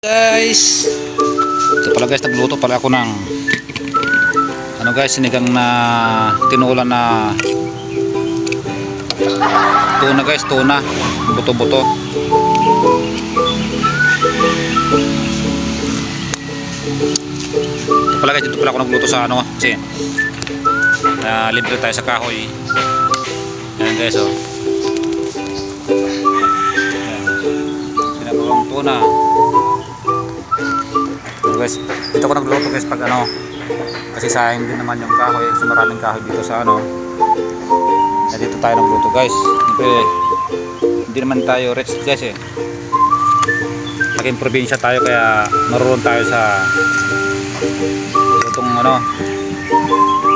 Guys, ito pala guys, nagluto pala ako ng guys, sinigang na tinola na tuna guys, tuna buto-buto. Ito pala guys, dito pala ako nagluto sa kasi libre tayo sa kahoy. Ayan guys, oh. Sinabawang tuna guys. Dito ako nagluto guys pag kasi sayang din naman yung kahoy, so maraming kahoy dito sa dito tayo nagluto guys. Hindi naman tayo rich guys naging probinsya tayo kaya marunong tayo sa lutong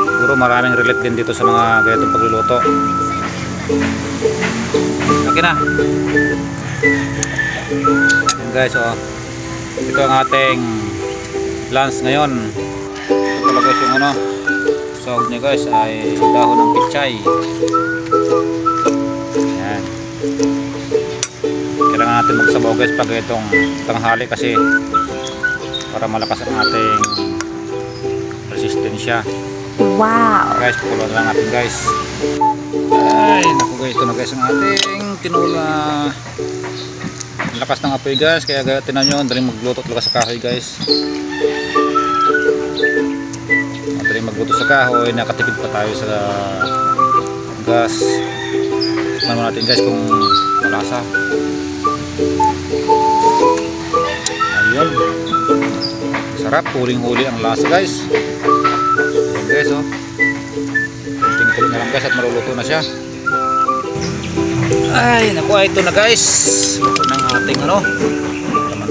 siguro maraming relate din dito sa mga ganitong pagluluto. Okay na guys, ito ang ating lunch ngayon. Ito pala guys yung sahog niya guys ay dahon ng pichay. Yan. Kailangan natin magsabaw guys pag itong tanghali kasi para malakas ang ating resistensya. Wow! Guys, pukulan lang natin guys. Ay naku guys, ito na guys ang ating tinola. Lakas ng apoy guys, kaya tinan nyo, madaling magluto talaga sa kahoy guys. Madaling magluto sa kahoy, nakatipid pa tayo sa gas. Tignan natin guys kung malasa. Ayun, sarap, huling-huli ang lasa guys. Ayun guys, tingkulo na lang guys at maluluto na siya. Ay naku, ito na guys, ito ng ating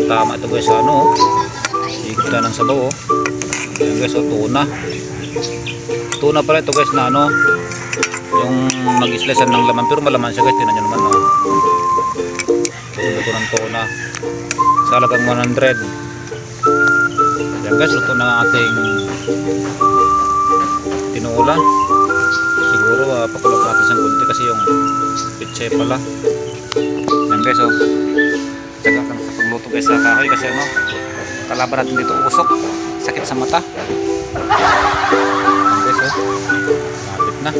tama ito guys sa higit na ng sabaw. Ayan guys, tuna pala ito guys na yung mag-slicean ng laman pero malaman siya guys. Tingnan nyo naman ito ng tuna sa halagang 100. Ayan guys, luto na ang ating tinola. Siguro pakulap natin siyang kunti kasi yung pichay pala. Ayan guys, tsaga lang sa pagluto guys sa kahoy kasi kalaban natin dito usok, sakit sa mata. Ayan guys, lapit na,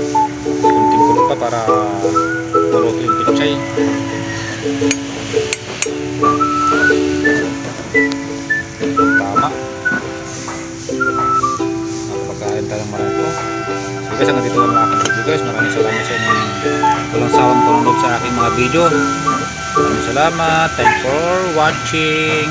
kunting kulot pa para maluto yung pichay. Tama, napagkain tayo marito. So guys, hanggang dito lang ang aking video guys. Maraming salamat sa inyong walang sawang panonood sa aking mga video. Maraming salamat. Thanks for watching.